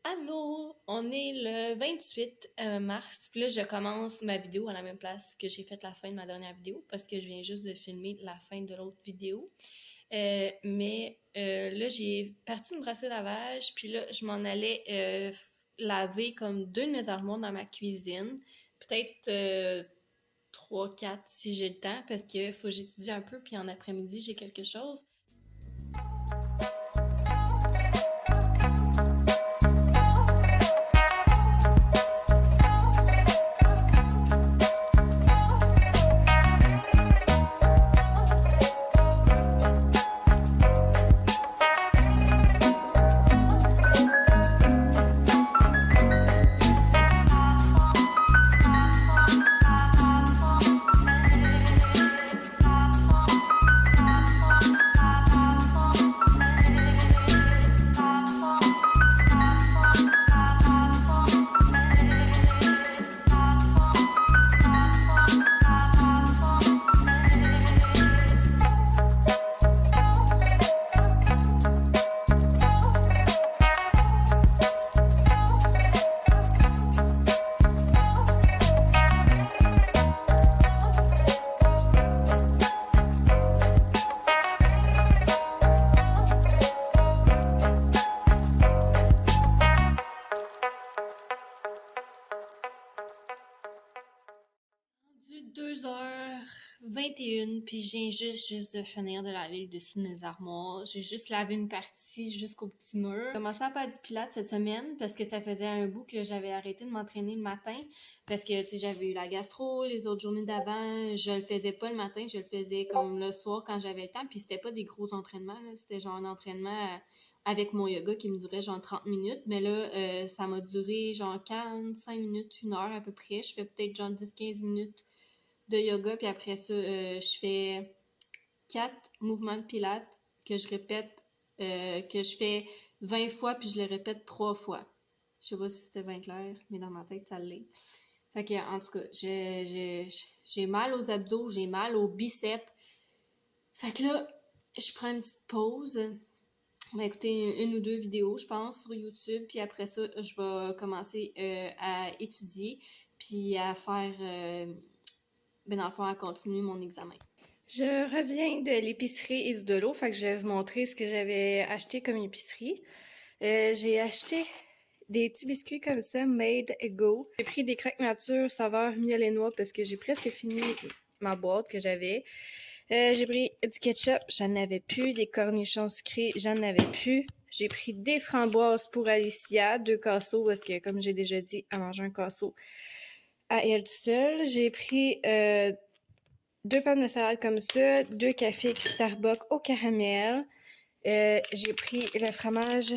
Allô, on est le 28 mars, puis là je commence ma vidéo à la même place que j'ai fait la fin de ma dernière vidéo parce que je viens juste de filmer la fin de l'autre vidéo. Mais là j'ai parti me brasser lavage, puis là je m'en allais laver comme deux de mes armoires dans ma cuisine, peut-être trois, quatre si j'ai le temps parce qu'il faut que j'étudie un peu, puis en après-midi j'ai quelque chose. Rendu 2h21, puis je viens juste de finir de laver le dessus de mes armoires. J'ai juste lavé une partie jusqu'au petit mur. J'ai commencé à faire du pilates cette semaine parce que ça faisait un bout que j'avais arrêté de m'entraîner le matin parce que, tu sais, j'avais eu la gastro les autres journées d'avant. Je le faisais pas le matin, je le faisais comme le soir quand j'avais le temps, puis c'était pas des gros entraînements, là. C'était genre un entraînement avec mon yoga qui me durait genre 30 minutes, mais là, ça m'a duré genre 45 minutes, une heure à peu près. Je fais peut-être genre 10-15 minutes de yoga, puis après ça, je fais 4 mouvements de pilates que je répète, que je fais 20 fois, puis je les répète 3 fois. Je sais pas si c'était bien clair, mais dans ma tête, ça l'est. Fait que, en tout cas, j'ai mal aux abdos, j'ai mal aux biceps. Fait que là, je prends une petite pause. On va écouter une ou deux vidéos, je pense, sur YouTube. Puis après ça, je vais commencer à étudier, puis à faire... dans le fond, à continuer mon examen. Je reviens de l'épicerie et de l'eau, fait que je vais vous montrer ce que j'avais acheté comme épicerie. J'ai acheté des petits biscuits comme ça, Made Go. J'ai pris des croques nature saveur miel et noix parce que j'ai presque fini ma boîte que j'avais. J'ai pris du ketchup, j'en avais plus. Des cornichons sucrés, j'en avais plus. J'ai pris des framboises pour Alicia, 2 casseaux parce que, comme j'ai déjà dit, elle mange un casseau à elle seule. J'ai pris 2 pommes de salade comme ça, 2 cafés Starbucks au caramel. J'ai pris le fromage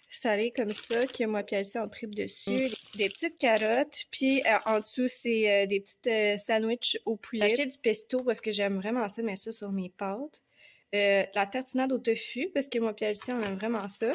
salé comme ça, que moi et Elsie on tripe dessus. Des petites carottes, puis en dessous, c'est des petites sandwichs au poulet. J'ai acheté du pesto parce que j'aime vraiment ça, mettre ça sur mes pâtes. La tartinade au tofu, parce que moi et Elsie on aime vraiment ça.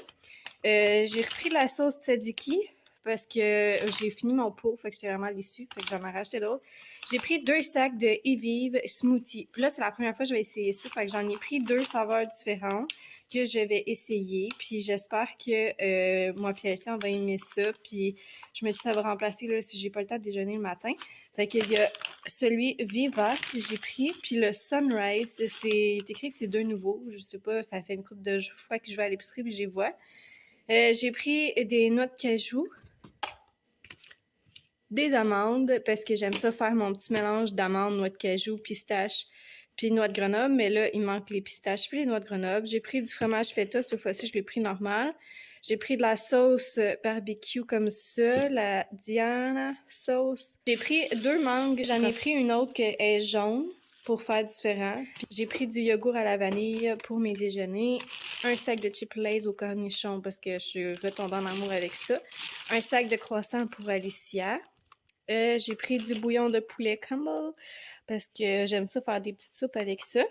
J'ai repris de la sauce tzatziki parce que j'ai fini mon pot, fait que j'étais vraiment déçue, fait que j'en ai racheté d'autres. J'ai pris 2 sacs de Evive Smoothie. Puis là, c'est la première fois que je vais essayer ça, fait que j'en ai pris 2 saveurs différentes que je vais essayer. Puis j'espère que moi et Elsie, on va aimer ça. Puis je me dis que ça va remplacer là, si j'ai pas le temps de déjeuner le matin. Fait qu'il y a celui Viva que j'ai pris, puis le Sunrise, c'est écrit que c'est 2 nouveaux. Je sais pas, ça fait une couple de fois que je vais à l'épicerie puis je les vois. J'ai pris des noix de cajou, des amandes, parce que j'aime ça faire mon petit mélange d'amandes, noix de cajou, pistache, puis noix de Grenoble. Mais là, il manque les pistaches puis les noix de Grenoble. J'ai pris du fromage feta, cette fois-ci, je l'ai pris normal. J'ai pris de la sauce barbecue comme ça, la Diana sauce. J'ai pris 2 mangues, j'en ai pris une autre qui est jaune pour faire différent. J'ai pris du yogourt à la vanille pour mes déjeuners. Un sac de chips Lay's au cornichon parce que je suis retombée en amour avec ça. Un sac de croissants pour Alicia. J'ai pris du bouillon de poulet Campbell parce que j'aime ça faire des petites soupes avec ça.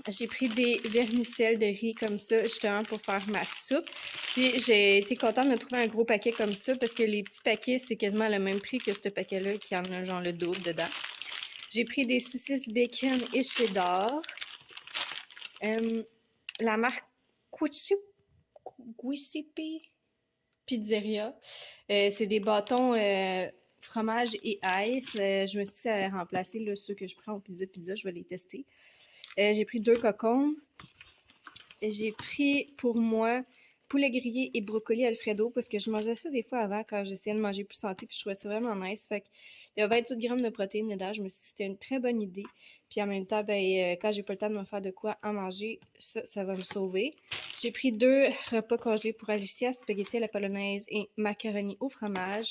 J'ai pris des vermicelles de riz comme ça, justement pour faire ma soupe. Puis j'ai été contente de trouver un gros paquet comme ça parce que les petits paquets, c'est quasiment le même prix que ce paquet-là qui en a genre le double dedans. J'ai pris des saucisses bacon et cheddar. La marque Giuseppe Pizzeria. C'est des bâtons fromage et ice. Je me suis dit que ça allait remplacer là, ceux que je prends au pizza. Je vais les tester. J'ai pris 2 cocons. J'ai pris pour moi poulet grillé et brocoli Alfredo parce que je mangeais ça des fois avant quand j'essayais de manger plus santé puis je trouvais ça vraiment nice. Fait il y a 28 grammes de protéines dedans. Je me suis dit que c'était une très bonne idée. Puis en même temps, quand j'ai pas le temps de me faire de quoi à manger, ça va me sauver. J'ai pris 2 repas congelés pour Alicia, spaghetti à la polonaise et macaroni au fromage.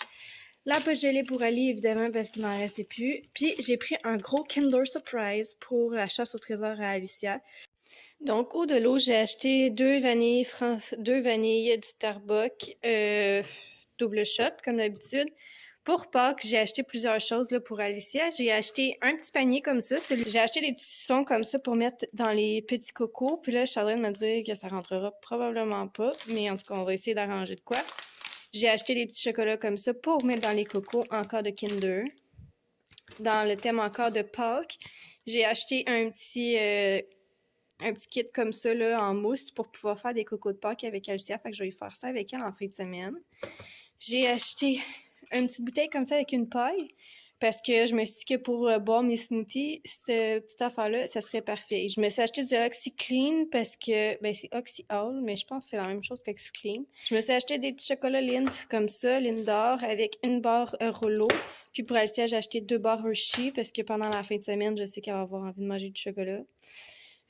La poche gelée pour Ali, évidemment, parce qu'il m'en restait plus. Puis j'ai pris un gros Kinder Surprise pour la chasse au trésor à Alicia. Donc, au de l'eau, j'ai acheté 2 vanilles, du Starbucks, double shot, comme d'habitude. Pour Pâques, j'ai acheté plusieurs choses là, pour Alicia. J'ai acheté un petit panier comme ça. J'ai acheté des petits suçons comme ça pour mettre dans les petits cocos. Puis là, je suis en train de me dire que ça rentrera probablement pas. Mais en tout cas, on va essayer d'arranger de quoi. J'ai acheté des petits chocolats comme ça pour mettre dans les cocos, encore de Kinder. Dans le thème encore de Pâques, j'ai acheté un petit kit comme ça là, en mousse pour pouvoir faire des cocos de Pâques avec Alicia. Fait que je vais faire ça avec elle en fin de semaine. J'ai acheté une petite bouteille comme ça avec une paille parce que je me suis dit que pour boire mes smoothies, cette petite affaire-là, ça serait parfait. Je me suis acheté du OxyClean parce que, c'est OxyAll, mais je pense que c'est la même chose qu'OxyClean. Je me suis acheté des petits chocolats Lindt comme ça, Lindor, avec une barre Rollo. Puis pour Alicia, j'ai acheté 2 barres Hershey parce que pendant la fin de semaine, je sais qu'elle va avoir envie de manger du chocolat.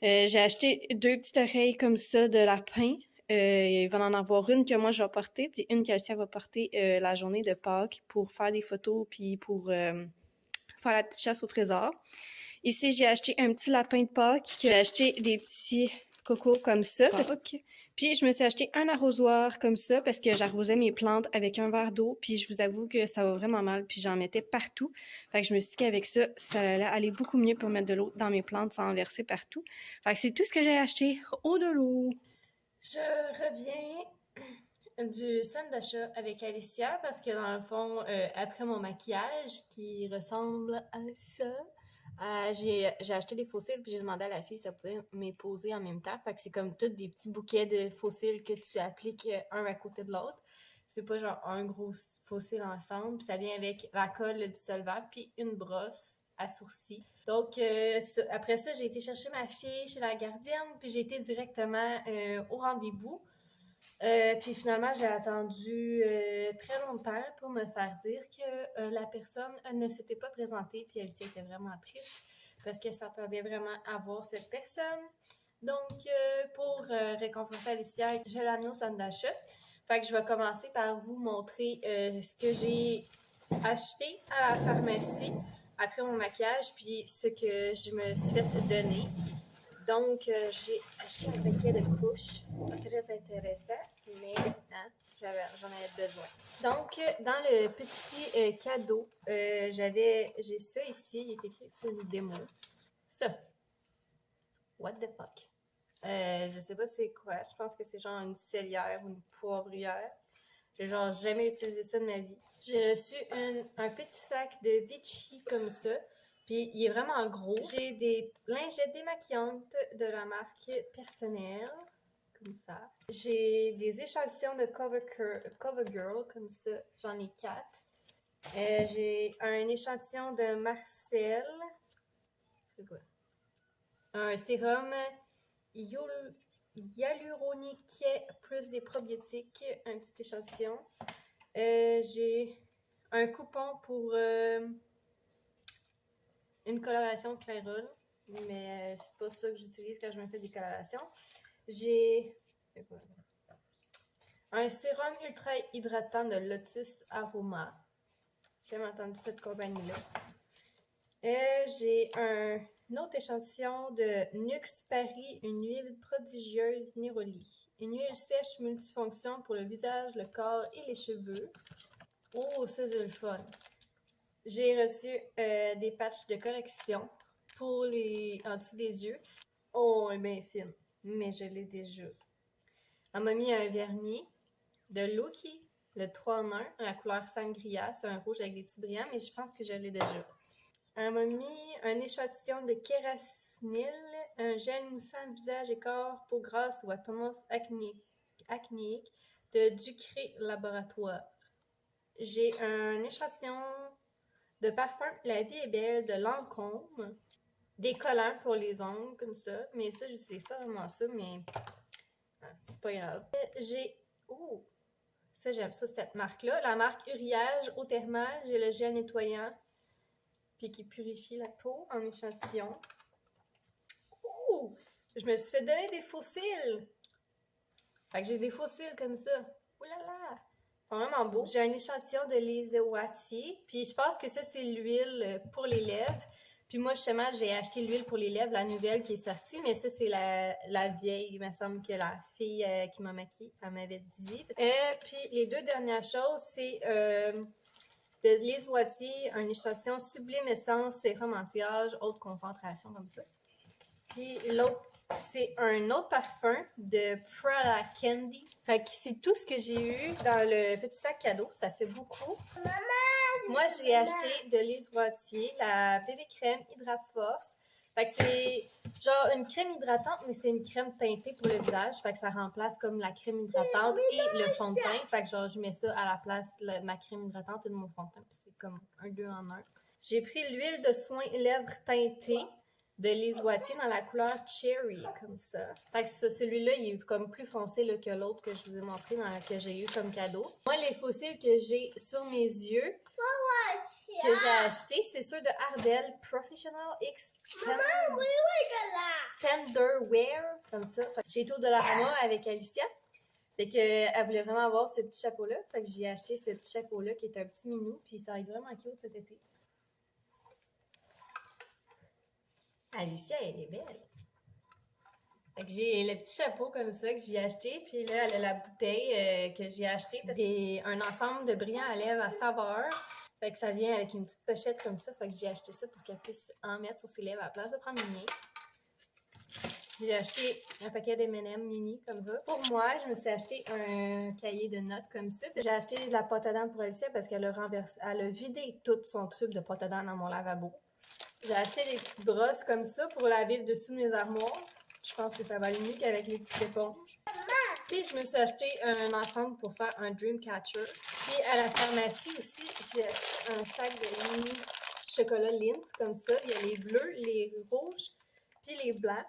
J'ai acheté 2 petites oreilles comme ça de lapin. Il va en avoir une que moi je vais porter, puis une qu'Alicia va porter la journée de Pâques pour faire des photos, puis pour faire la petite chasse au trésor. Ici, j'ai acheté un petit lapin de Pâques. J'ai acheté des petits cocos comme ça. Puis je me suis acheté un arrosoir comme ça parce que j'arrosais mes plantes avec un verre d'eau. Puis je vous avoue que ça va vraiment mal. Puis j'en mettais partout. Fait que je me suis dit qu'avec ça, ça allait aller beaucoup mieux pour mettre de l'eau dans mes plantes sans en verser partout. Fait que c'est tout ce que j'ai acheté au de l'eau. Je reviens du centre d'achat avec Alicia parce que dans le fond, après mon maquillage qui ressemble à ça, j'ai acheté des fossiles puis j'ai demandé à la fille si elle pouvait me poser en même temps. Fait que c'est comme tous des petits bouquets de fossiles que tu appliques un à côté de l'autre. C'est pas genre un gros fossile ensemble. Puis ça vient avec la colle dissolvable puis une brosse à sourcils. Donc après ça, j'ai été chercher ma fille chez la gardienne puis j'ai été directement au rendez-vous. Puis finalement, j'ai attendu très longtemps pour me faire dire que la personne ne s'était pas présentée, puis elle était vraiment triste parce qu'elle s'attendait vraiment à voir cette personne. Donc, pour réconforter Alicia, je l'ai amenée au centre d'achat. Fait que je vais commencer par vous montrer ce que j'ai acheté à la pharmacie après mon maquillage, puis ce que je me suis fait donner. Donc, j'ai acheté un paquet de couches, pas très intéressant, mais j'en avais besoin. Donc, dans le petit cadeau, j'ai ça ici, il est écrit sur une démo. Ça. What the fuck? Je sais pas c'est quoi, je pense que c'est genre une cellière ou une poivrière. J'ai genre jamais utilisé ça de ma vie. J'ai reçu un petit sac de Vichy comme ça. Puis il est vraiment gros. J'ai des lingettes démaquillantes de la marque Personnelle, comme ça. J'ai des échantillons de CoverGirl, comme ça. J'en ai 4. J'ai un échantillon de Marcel. C'est quoi? Un sérum hyaluronique plus des probiotiques. Un petit échantillon. J'ai un coupon pour... une coloration Clairol, mais c'est pas ça que j'utilise quand je me fais des colorations. J'ai un sérum ultra hydratant de Lotus Aroma. J'ai jamais entendu cette compagnie-là. J'ai un autre échantillon de Nux Paris, une huile prodigieuse Neroli. Une huile sèche multifonction pour le visage, le corps et les cheveux. Oh, ça c'est le fun! J'ai reçu des patchs de correction pour en dessous des yeux. Oh, elle est bien fine, mais je l'ai déjà. Elle m'a mis un vernis de Loki, le 3 en 1, la couleur sangria. C'est un rouge avec des petits brillants, mais je pense que je l'ai déjà. Elle m'a mis un échantillon de Kérasnil un gel moussant visage et corps, peau grasse ou à tendance acnéique de Ducré Laboratoire. J'ai un échantillon de parfum La vie est belle de Lancôme. Des collants pour les ongles, comme ça. Mais ça, j'utilise pas vraiment ça, mais c'est pas grave. J'ai... Oh! Ça, j'aime ça, cette marque-là. La marque Uriage eau thermale. J'ai le gel nettoyant puis qui purifie la peau en échantillon. Oh! Je me suis fait donner des fossiles! Fait que j'ai des fossiles comme ça. Ouh là là! Ils sont vraiment beaux. J'ai un échantillon de Lise Wattier. Puis je pense que ça, c'est l'huile pour les lèvres. Puis moi, justement, j'ai acheté l'huile pour les lèvres, la nouvelle qui est sortie. Mais ça, c'est la vieille. Il me semble que la fille qui m'a maquillée, elle m'avait dit. Puis les deux dernières choses, c'est de Lise Wattier, un échantillon Sublime Essence, sérum anti-âge, haute concentration, comme ça. Puis l'autre, c'est un autre parfum de Prada Candy. Fait que c'est tout ce que j'ai eu dans le petit sac cadeau. Ça fait beaucoup. Moi, j'ai acheté de Lise Wattier la BB Crème Hydra Force. Fait que c'est genre une crème hydratante, mais c'est une crème teintée pour le visage. Fait que ça remplace comme la crème hydratante et le fond de teint. Fait que genre, je mets ça à la place de ma crème hydratante et de mon fond de teint. Puis c'est comme un 2 en 1. J'ai pris l'huile de soin lèvres teintée de Lise Wattier dans la couleur Cherry, comme ça. Fait que celui-là, il est comme plus foncé là, que l'autre que je vous ai montré, que j'ai eu comme cadeau. Moi, les fossiles que j'ai sur mes yeux, que j'ai acheté, c'est ceux de Ardell Professional X Tender Wear, comme ça. J'ai été au Dollarama avec Alicia. Fait que elle voulait vraiment avoir ce petit chapeau-là. Fait que j'ai acheté ce petit chapeau-là qui est un petit minou, puis ça va être vraiment cute cet été. Alicia, elle est belle. Fait que j'ai le petit chapeau comme ça que j'ai acheté. Puis là, elle a la bouteille que j'ai achetée. C'est un ensemble de brillants à lèvres à saveur. Fait que ça vient avec une petite pochette comme ça. Fait que j'ai acheté ça pour qu'elle puisse en mettre sur ses lèvres à la place de prendre le mien. J'ai acheté un paquet d'M&M mini comme ça. Pour moi, je me suis acheté un cahier de notes comme ça. J'ai acheté de la pâte à dents pour Alicia parce qu'elle a vidé tout son tube de pâte à dents dans mon lavabo. J'ai acheté des petites brosses comme ça pour laver le dessous de mes armoires. Je pense que ça va aller mieux qu'avec les petites éponges. Puis je me suis acheté un ensemble pour faire un dream catcher. Puis à la pharmacie aussi, j'ai acheté un sac de mini chocolat Lindt comme ça. Il y a les bleus, les rouges, puis les blancs.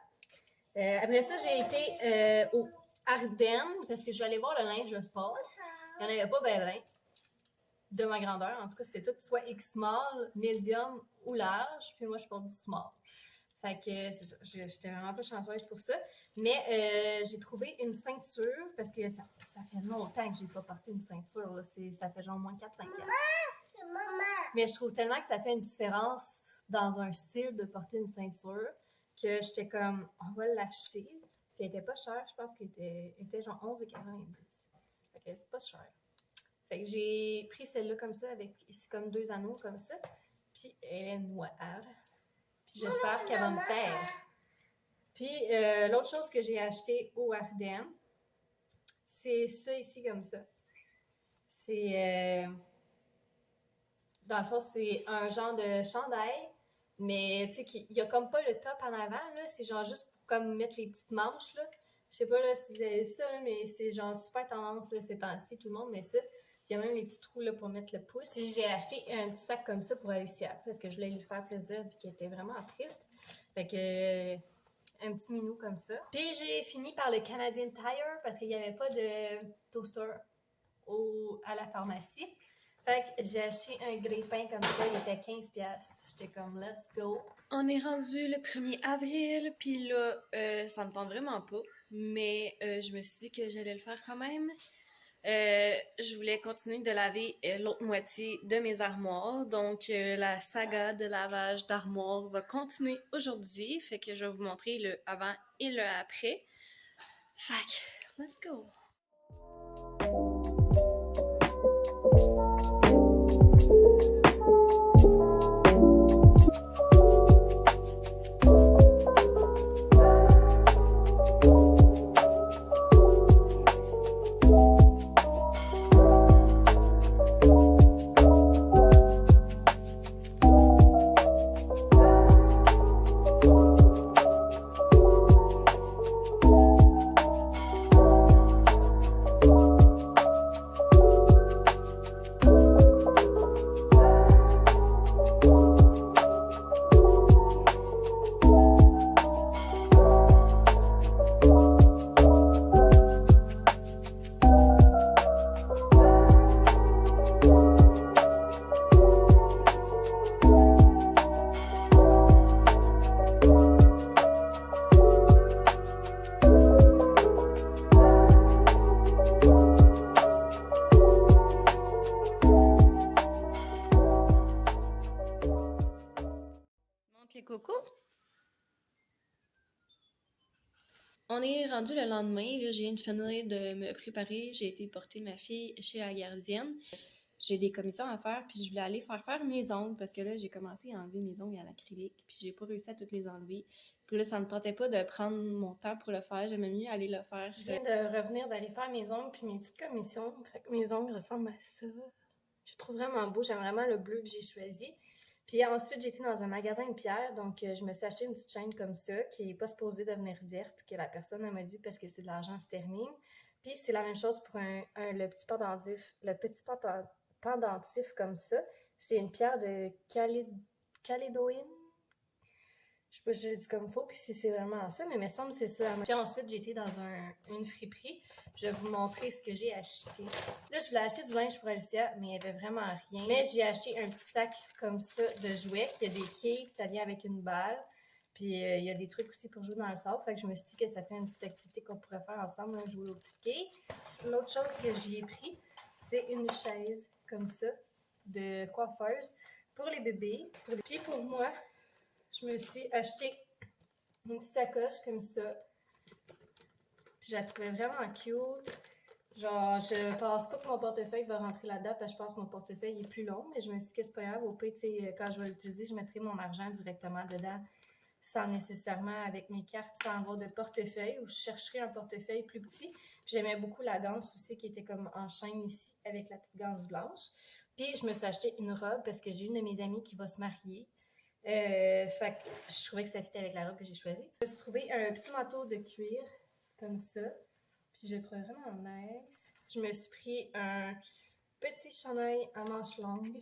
Après ça, j'ai été au Ardennes parce que je vais aller voir le linge de sport. Il n'y en avait pas ben de ma grandeur. En tout cas, c'était tout soit X small, medium ou large. Puis moi, je porte du small. Fait que c'est ça. J'étais vraiment pas chanceuse pour ça. Mais j'ai trouvé une ceinture parce que ça fait longtemps que j'ai pas porté une ceinture. Là. Ça fait genre moins 4-5 ans. Mais je trouve tellement que ça fait une différence dans un style de porter une ceinture que j'étais comme, on va l'acheter. Puis elle était pas chère. Je pense qu'elle était genre 11,90. Fait que c'est pas cher. Fait que j'ai pris celle-là comme ça, avec ici comme 2 anneaux comme ça. Puis elle est noire. Puis j'espère qu'elle va me faire. Puis l'autre chose que j'ai acheté au Ardennes, c'est ça ici comme ça. C'est... dans le fond, c'est un genre de chandail, mais tu sais, il y a comme pas le top en avant, là. C'est genre juste pour comme mettre les petites manches, là. Je sais pas là, si vous avez vu ça, là, mais c'est genre super tendance là, ces temps-ci, tout le monde met ça. Puis il y a même les petits trous là, pour mettre le pouce. Puis j'ai acheté un petit sac comme ça pour Alicia, parce que je voulais lui faire plaisir puis qu'elle était vraiment triste. Fait que un petit minou comme ça. Puis j'ai fini par le Canadian Tire parce qu'il n'y avait pas de toaster à la pharmacie. Fait que j'ai acheté un grille-pain comme ça, il était 15$. J'étais comme, let's go. On est rendu le 1er avril, puis là, ça me tente vraiment pas. Mais je me suis dit que j'allais le faire quand même. Je voulais continuer de laver l'autre moitié de mes armoires. Donc, la saga de lavage d'armoire va continuer aujourd'hui. Fait que je vais vous montrer le avant et le après. Fait que, let's go! On est rendu le lendemain, là, je viens de finir de me préparer, j'ai été porter ma fille chez la gardienne. J'ai des commissions à faire, puis je voulais aller faire mes ongles, parce que là, j'ai commencé à enlever mes ongles à l'acrylique, puis j'ai pas réussi à toutes les enlever. Puis là, ça me tentait pas de prendre mon temps pour le faire, j'aimais mieux aller le faire. Je viens de revenir d'aller faire mes ongles, puis mes petites commissions, fait que mes ongles ressemblent à ça. Je trouve vraiment beau, j'aime vraiment le bleu que j'ai choisi. Puis ensuite, j'étais dans un magasin de pierres, donc je me suis acheté une petite chaîne comme ça, qui n'est pas supposée devenir verte, que la personne m'a dit parce que c'est de l'argent sterling. Puis c'est la même chose pour le petit pendentif. Le petit pendentif comme ça, c'est une pierre de Calédoine. Je sais pas si je le dis comme il faut, puis si c'est vraiment ça, mais il me semble que c'est ça. Puis ensuite, j'ai été dans une friperie. Je vais vous montrer ce que j'ai acheté. Là, je voulais acheter du linge pour Alicia, mais il n'y avait vraiment rien. Mais j'ai acheté un petit sac comme ça de jouets, qui a des quilles, puis ça vient avec une balle. Puis il y a des trucs aussi pour jouer dans le sable. Fait que je me suis dit que ça ferait une petite activité qu'on pourrait faire ensemble, là, jouer aux petites quilles. L'autre chose que j'ai pris, c'est une chaise comme ça, de coiffeuse, pour les bébés. Puis pour moi, je me suis acheté une petite sacoche comme ça. Puis je la trouvais vraiment cute. Genre, je pense pas que mon portefeuille va rentrer là-dedans parce que je pense que mon portefeuille est plus long, mais je me suis dit que c'est pas grave. Au pire, tu sais, quand je vais l'utiliser, je mettrai mon argent directement dedans sans nécessairement avec mes cartes, sans avoir de portefeuille, ou je chercherai un portefeuille plus petit. Puis j'aimais beaucoup la ganse aussi qui était comme en chaîne ici avec la petite ganse blanche. Puis je me suis acheté une robe parce que j'ai une de mes amies qui va se marier. Fait que je trouvais que ça fitait avec la robe que j'ai choisie. Je me suis trouvé un petit manteau de cuir comme ça. Puis je le trouvais vraiment nice. Je me suis pris un petit chandail à manches longues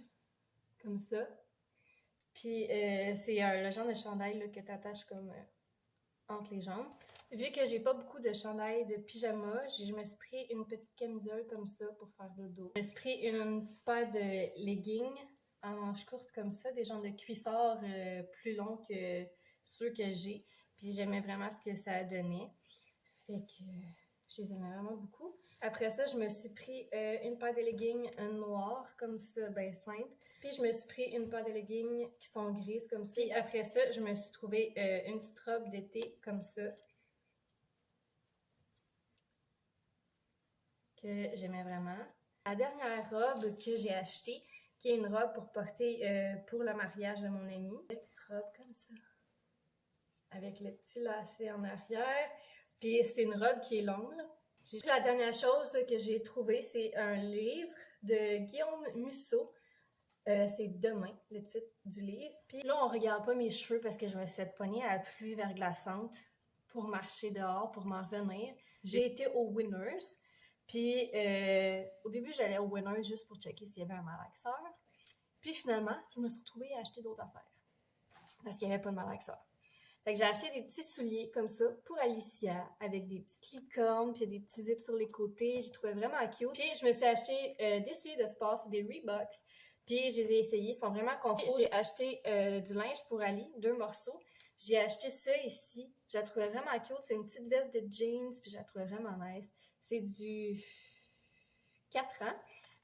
comme ça. Puis c'est le genre de chandail là, que tu attaches comme entre les jambes. Vu que j'ai pas beaucoup de chandail de pyjama, je me suis pris une petite camisole comme ça pour faire dodo. Je me suis pris une petite paire de leggings à manches courtes comme ça, des genres de cuissards plus longs que ceux que j'ai. Puis j'aimais vraiment ce que ça donnait. Fait que je les aimais vraiment beaucoup. Après ça, je me suis pris une paire de leggings noirs comme ça, ben simple. Puis je me suis pris une paire de leggings qui sont grises comme ça. Puis après ça, je me suis trouvé une petite robe d'été comme ça. Que j'aimais vraiment. La dernière robe que j'ai achetée, qui est une robe pour porter pour le mariage de mon ami. Une petite robe comme ça, avec le petit lacet en arrière. Puis c'est une robe qui est longue, là. La dernière chose que j'ai trouvée, c'est un livre de Guillaume Musso. C'est Demain, le titre du livre. Puis là, on regarde pas mes cheveux parce que je me suis fait pogner à la pluie verglaçante pour marcher dehors, pour m'en revenir. J'ai été au Winners. Puis au début, j'allais au Winners juste pour checker s'il y avait un malaxeur. Puis finalement, je me suis retrouvée à acheter d'autres affaires parce qu'il n'y avait pas de malaxeur. Fait que j'ai acheté des petits souliers comme ça pour Alicia, avec des petites licornes, puis des petits zips sur les côtés. J'ai trouvé vraiment cute. Puis je me suis acheté des souliers de sport, c'est des Reeboks. Puis je les ai essayés, ils sont vraiment confortables. J'ai acheté du linge pour Ali, 2 morceaux. J'ai acheté ça ici. Je la trouvais vraiment cute. C'est une petite veste de jeans, puis je la trouvais vraiment nice. C'est du 4 ans.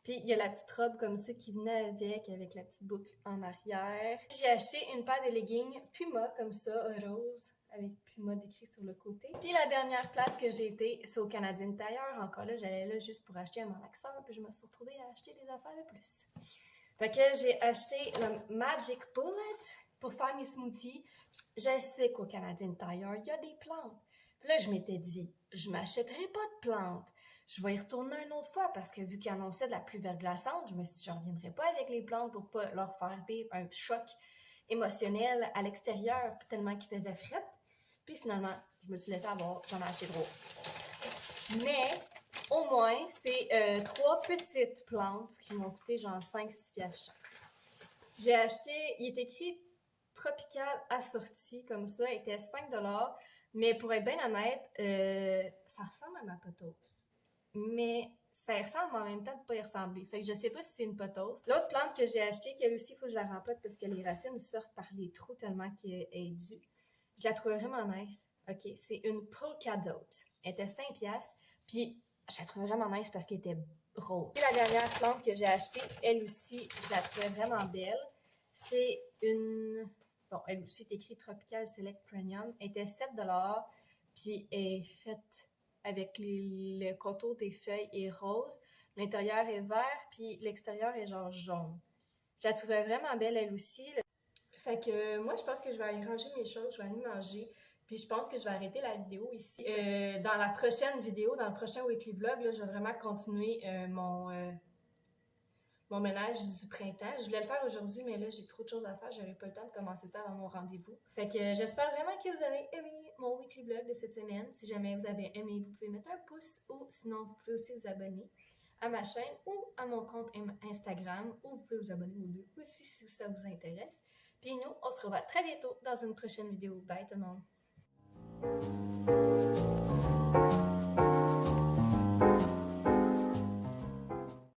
Puis il y a la petite robe comme ça qui venait avec la petite boucle en arrière. J'ai acheté une paire de leggings Puma comme ça, rose, avec Puma décrit sur le côté. Puis la dernière place que j'ai été, c'est au Canadian Tire. Encore là, j'allais là juste pour acheter un malaxeur, puis je me suis retrouvée à acheter des affaires de plus. Fait que j'ai acheté le Magic Bullet pour faire mes smoothies. Je sais qu'au Canadian Tire, il y a des plantes. Puis là, je m'étais dit, je m'achèterai pas de plantes. Je vais y retourner une autre fois parce que vu qu'ils annonçaient de la pluie verglaçante, je me suis dit, je reviendrai pas avec les plantes pour pas leur faire vivre un choc émotionnel à l'extérieur tellement qu'il faisait fret. Puis finalement, je me suis laissée avoir, j'en ai acheté trop. Mais au moins, c'est 3 petites plantes qui m'ont coûté genre 5-6 piastres chaque. J'ai acheté, il est écrit tropical assorti comme ça, il était 5$. Mais pour être bien honnête, ça ressemble à ma potos. Mais ça y ressemble en même temps de pas y ressembler. Fait que je sais pas si c'est une potos. L'autre plante que j'ai achetée, qu'elle aussi, il faut que je la rempote parce que les racines sortent par les trous tellement qu'elle est due. Je la trouvais vraiment nice. OK, c'est une polka dot. Elle était 5$. Puis je la trouvais vraiment nice parce qu'elle était rose. Et la dernière plante que j'ai achetée, elle aussi, je la trouvais vraiment belle. C'est une... Bon, elle aussi est écrit Tropical Select Premium. Elle était 7$. puis elle est faite avec le contour des feuilles est rose, l'intérieur est vert, puis l'extérieur est genre jaune. Je la trouvais vraiment belle, elle aussi. Fait que moi, je pense que je vais aller ranger mes choses, je vais aller manger. Puis je pense que je vais arrêter la vidéo ici. Dans la prochaine vidéo, dans le prochain weekly vlog, là, je vais vraiment continuer mon ménage du printemps. Je voulais le faire aujourd'hui, mais là, j'ai trop de choses à faire. J'avais pas le temps de commencer ça avant mon rendez-vous. Fait que j'espère vraiment que vous avez aimé mon weekly vlog de cette semaine. Si jamais vous avez aimé, vous pouvez mettre un pouce ou sinon, vous pouvez aussi vous abonner à ma chaîne ou à mon compte Instagram ou vous pouvez vous abonner aux deux aussi si ça vous intéresse. Puis nous, on se revoit très bientôt dans une prochaine vidéo. Bye tout le monde!